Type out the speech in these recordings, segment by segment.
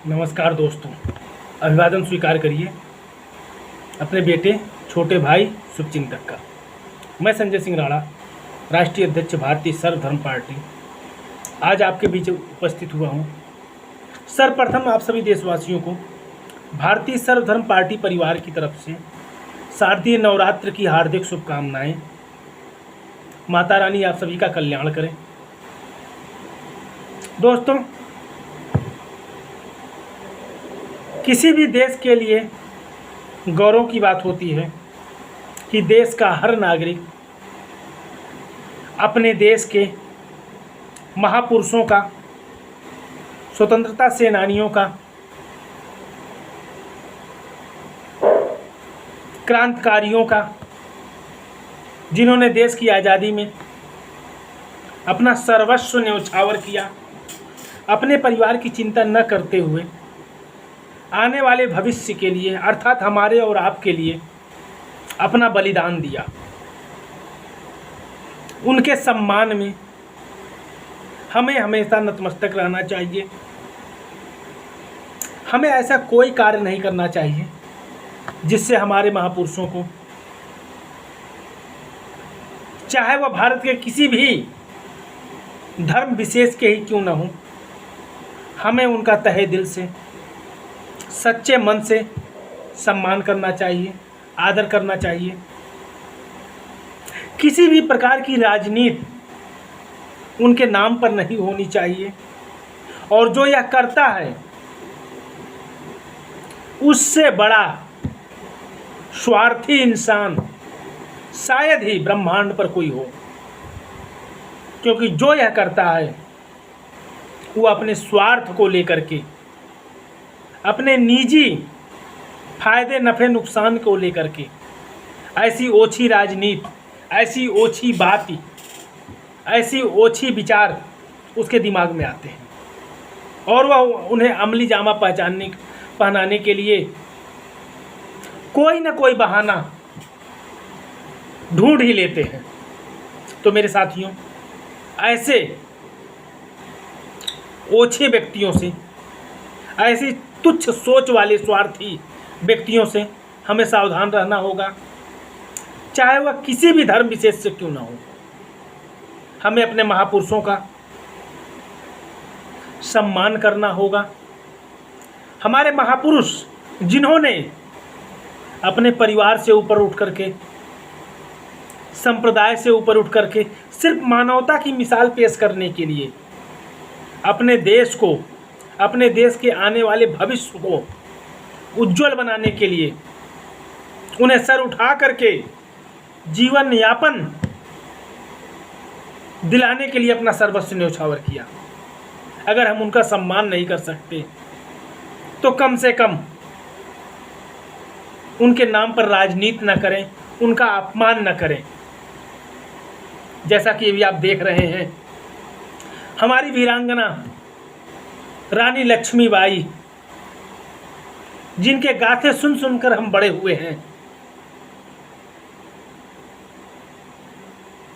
नमस्कार दोस्तों, अभिवादन स्वीकार करिए अपने बेटे छोटे भाई शुभचिंतक का। मैं संजय सिंह राणा, राष्ट्रीय अध्यक्ष भारतीय सर्वधर्म पार्टी, आज आपके बीच उपस्थित हुआ हूँ। सर्वप्रथम आप सभी देशवासियों को भारतीय सर्वधर्म पार्टी परिवार की तरफ से शारदीय नवरात्र की हार्दिक शुभकामनाएं। माता रानी आप सभी का कल्याण करें। दोस्तों, किसी भी देश के लिए गौरव की बात होती है कि देश का हर नागरिक अपने देश के महापुरुषों का, स्वतंत्रता सेनानियों का, क्रांतिकारियों का, जिन्होंने देश की आज़ादी में अपना सर्वस्व न्यौछावर किया, अपने परिवार की चिंता न करते हुए आने वाले भविष्य के लिए अर्थात हमारे और आपके लिए अपना बलिदान दिया, उनके सम्मान में हमें हमेशा नतमस्तक रहना चाहिए। हमें ऐसा कोई कार्य नहीं करना चाहिए जिससे हमारे महापुरुषों को, चाहे वह भारत के किसी भी धर्म विशेष के ही क्यों न हो, हमें उनका तहे दिल से, सच्चे मन से सम्मान करना चाहिए, आदर करना चाहिए। किसी भी प्रकार की राजनीति उनके नाम पर नहीं होनी चाहिए, और जो यह करता है उससे बड़ा स्वार्थी इंसान शायद ही ब्रह्मांड पर कोई हो, क्योंकि जो यह करता है वो अपने स्वार्थ को लेकर के, अपने निजी फायदे नफ़े नुकसान को लेकर के ऐसी ओछी राजनीति, ऐसी ओछी बात, ऐसी ओछी विचार उसके दिमाग में आते हैं, और वह उन्हें अमली जामा पहनाने के लिए कोई ना कोई बहाना ढूंढ ही लेते हैं। तो मेरे साथियों, ऐसे ओछे व्यक्तियों से, ऐसी तुच्छ सोच वाले स्वार्थी व्यक्तियों से हमें सावधान रहना होगा, चाहे वह किसी भी धर्म विशेष से क्यों ना हो। हमें अपने महापुरुषों का सम्मान करना होगा। हमारे महापुरुष जिन्होंने अपने परिवार से ऊपर उठ करके, संप्रदाय से ऊपर उठ करके सिर्फ मानवता की मिसाल पेश करने के लिए अपने देश को, अपने देश के आने वाले भविष्य को उज्जवल बनाने के लिए, उन्हें सर उठा करके जीवन यापन दिलाने के लिए अपना सर्वस्व न्यौछावर किया। अगर हम उनका सम्मान नहीं कर सकते तो कम से कम उनके नाम पर राजनीति न करें, उनका अपमान न करें। जैसा कि अभी आप देख रहे हैं, हमारी वीरांगना रानी लक्ष्मीबाई, जिनके गाथे सुन सुनकर हम बड़े हुए हैं,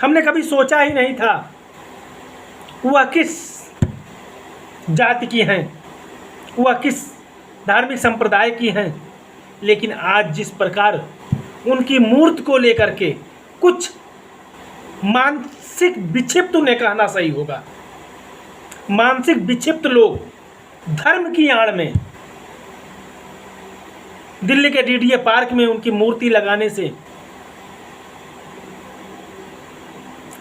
हमने कभी सोचा ही नहीं था वह किस जाति की हैं, वह किस धार्मिक संप्रदाय की हैं, लेकिन आज जिस प्रकार उनकी मूर्ति को लेकर के कुछ मानसिक विक्षिप्त, उन्हें कहना सही होगा, मानसिक विक्षिप्त लोग धर्म की आड़ में दिल्ली के डीडीए पार्क में उनकी मूर्ति लगाने से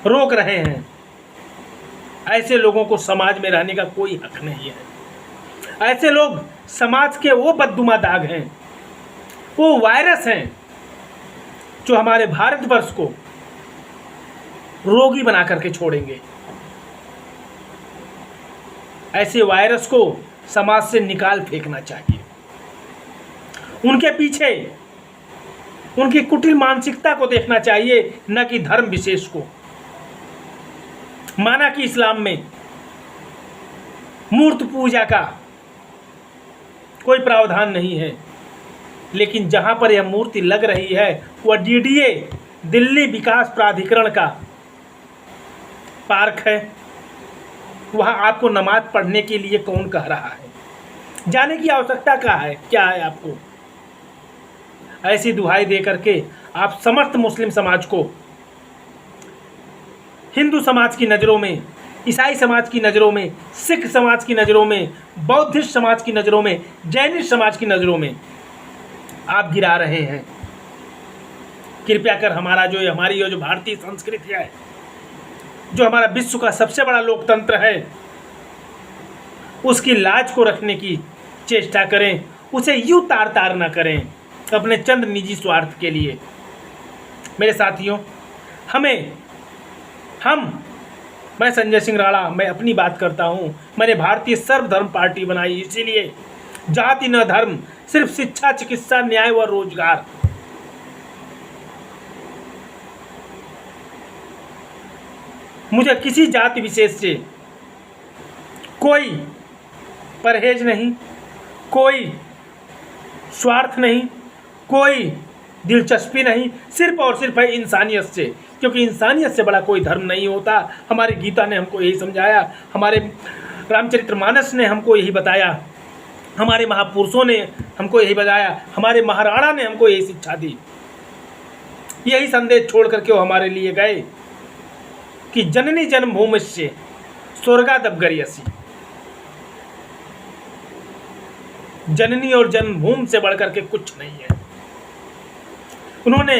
रोक रहे हैं। ऐसे लोगों को समाज में रहने का कोई हक नहीं है। ऐसे लोग समाज के वो बददुमा दाग हैं, वो वायरस हैं जो हमारे भारतवर्ष को रोगी बना करके छोड़ेंगे। ऐसे वायरस को समाज से निकाल फेंकना चाहिए। उनके पीछे उनकी कुटिल मानसिकता को देखना चाहिए, न कि धर्म विशेष को। माना कि इस्लाम में मूर्ति पूजा का कोई प्रावधान नहीं है, लेकिन जहां पर यह मूर्ति लग रही है वह डीडीए दिल्ली विकास प्राधिकरण का पार्क है। वहाँ आपको नमाज पढ़ने के लिए कौन कह रहा है? जाने की आवश्यकता क्या है आपको? ऐसी दुहाई दे करके आप समस्त मुस्लिम समाज को हिंदू समाज की नज़रों में, ईसाई समाज की नज़रों में, सिख समाज की नज़रों में, बौद्धिस्ट समाज की नज़रों में, जैनिस्ट समाज की नज़रों में आप गिरा रहे हैं। कृपया कर हमारी जो भारतीय संस्कृति है, जो हमारा विश्व का सबसे बड़ा लोकतंत्र है, उसकी लाज को रखने की चेष्टा करें। उसे यूं तार ना करें अपने चंद निजी स्वार्थ के लिए। मेरे साथियों, मैं संजय सिंह राणा, मैं अपनी बात करता हूं। मैंने भारतीय सर्वधर्म पार्टी बनाई इसीलिए, जाति न धर्म, सिर्फ शिक्षा, चिकित्सा, न्याय व रोजगार। मुझे किसी जाति विशेष से कोई परहेज नहीं, कोई स्वार्थ नहीं, कोई दिलचस्पी नहीं, सिर्फ और सिर्फ है इंसानियत से, क्योंकि इंसानियत से बड़ा कोई धर्म नहीं होता। हमारी गीता ने हमको यही समझाया, हमारे रामचरितमानस ने हमको यही बताया, हमारे महापुरुषों ने हमको यही बताया, हमारे महाराणा ने हमको यही शिक्षा दी। यही संदेश छोड़ करके वो हमारे लिए गए कि जननी जन्मभूमिश्च स्वर्गादपगरीयसी। जननी और जन्मभूमि से बढ़कर के कुछ नहीं है। उन्होंने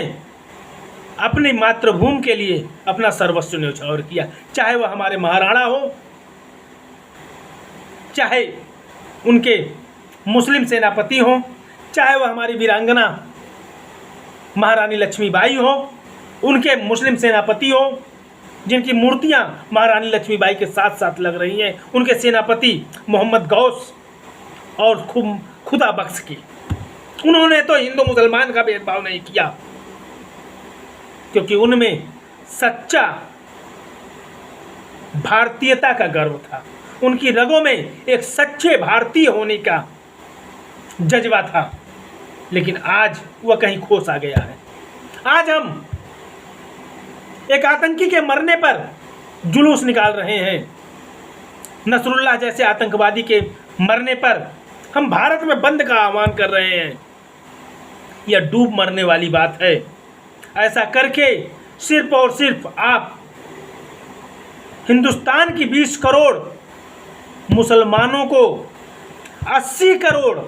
अपनी मातृभूमि के लिए अपना सर्वस्व न्यौछावर किया, चाहे वह हमारे महाराणा हो, चाहे उनके मुस्लिम सेनापति हो, चाहे वह हमारी वीरांगना महारानी लक्ष्मीबाई हो, उनके मुस्लिम सेनापति हो जिनकी मूर्तियां महारानी लक्ष्मीबाई के साथ साथ लग रही हैं, उनके सेनापति मोहम्मद गौस और खुदा बख्श की। उन्होंने तो हिंदू मुसलमान का भेदभाव नहीं किया, क्योंकि उनमें सच्चा भारतीयता का गर्व था। उनकी रगों में एक सच्चे भारतीय होने का जज्बा था। लेकिन आज वह कहीं खो सा गया है। आज हम एक आतंकी के मरने पर जुलूस निकाल रहे हैं, नसरुल्लाह जैसे आतंकवादी के मरने पर हम भारत में बंद का आह्वान कर रहे हैं। यह डूब मरने वाली बात है। ऐसा करके सिर्फ और सिर्फ आप हिंदुस्तान की 20 करोड़ मुसलमानों को 80 करोड़,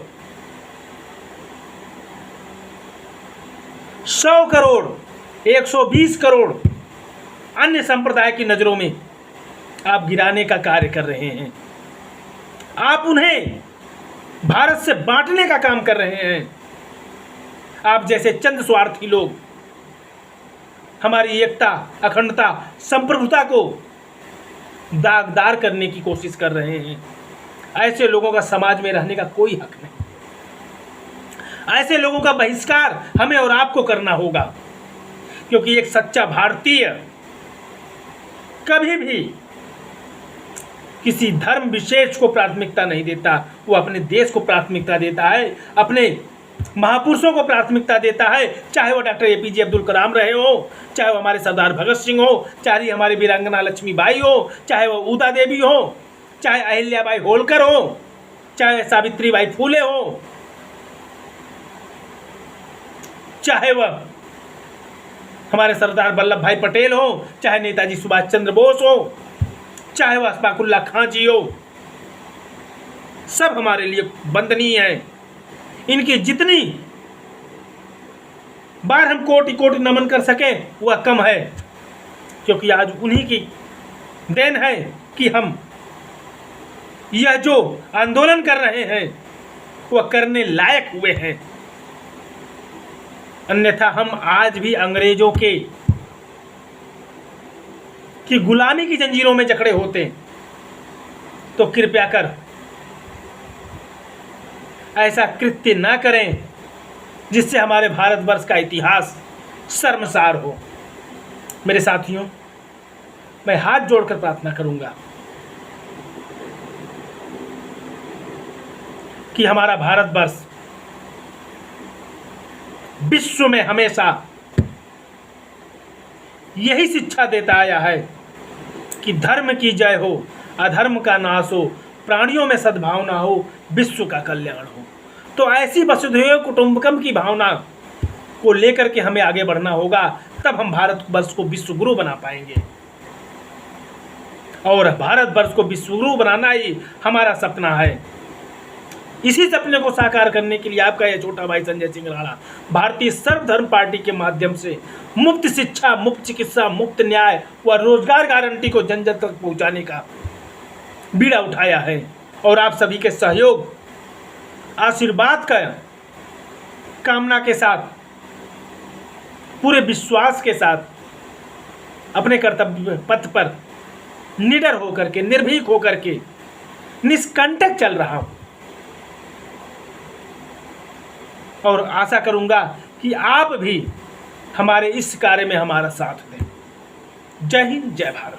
100 करोड़, 120 करोड़ अन्य संप्रदाय की नज़रों में आप गिराने का कार्य कर रहे हैं। आप उन्हें भारत से बांटने का काम कर रहे हैं। आप जैसे चंद स्वार्थी लोग हमारी एकता, अखंडता, संप्रभुता को दागदार करने की कोशिश कर रहे हैं। ऐसे लोगों का समाज में रहने का कोई हक नहीं। ऐसे लोगों का बहिष्कार हमें और आपको करना होगा, क्योंकि एक सच्चा भारतीय कभी भी किसी धर्म विशेष को प्राथमिकता नहीं देता। वो अपने देश को प्राथमिकता देता है, अपने महापुरुषों को प्राथमिकता देता है, चाहे वो डॉक्टर APJ अब्दुल कलाम रहे हो, चाहे वो हमारे सरदार भगत सिंह हो, चाहे हमारी वीरांगना लक्ष्मीबाई हो, चाहे वो उदा देवी हो, चाहे अहिल्याबाई होलकर हो, चाहे सावित्रीबाई फूले हो, चाहे वह हमारे सरदार वल्लभ भाई पटेल हो, चाहे नेताजी सुभाष चंद्र बोस हो, चाहे वह अशफाकुल्लाह खां जी हो। सब हमारे लिए वंदनीय है। इनकी जितनी बार हम कोटि कोटि नमन कर सकें वह कम है, क्योंकि आज उन्हीं की देन है कि हम यह जो आंदोलन कर रहे हैं वह करने लायक हुए हैं। अन्यथा हम आज भी अंग्रेजों की गुलामी की जंजीरों में जकड़े होते। तो कृपया कर ऐसा कृत्य ना करें जिससे हमारे भारतवर्ष का इतिहास शर्मसार हो। मेरे साथियों, मैं हाथ जोड़कर प्रार्थना करूंगा कि हमारा भारतवर्ष विश्व में हमेशा यही शिक्षा देता आया है कि धर्म की जय हो, अधर्म का नाश हो, प्राणियों में सद्भावना हो, विश्व का कल्याण हो। तो ऐसी वसुधैव कुटुंबकम की भावना को लेकर के हमें आगे बढ़ना होगा, तब हम भारतवर्ष को विश्व गुरु बना पाएंगे। और भारतवर्ष को विश्व गुरु बनाना ही हमारा सपना है। इसी सपने को साकार करने के लिए आपका यह छोटा भाई संजय सिंह राणा भारतीय सर्वधर्म पार्टी के माध्यम से मुफ्त शिक्षा, मुफ्त चिकित्सा, मुफ्त न्याय व रोजगार गारंटी को जन जन तक पहुंचाने का बीड़ा उठाया है। और आप सभी के सहयोग, आशीर्वाद का कामना के साथ, पूरे विश्वास के साथ अपने कर्तव्य पथ पर निडर होकर के, निर्भीक होकर के, निष्कंटक चल रहा हूं। और आशा करूंगा कि आप भी हमारे इस कार्य में हमारा साथ दें। जय हिंद, जय भारत।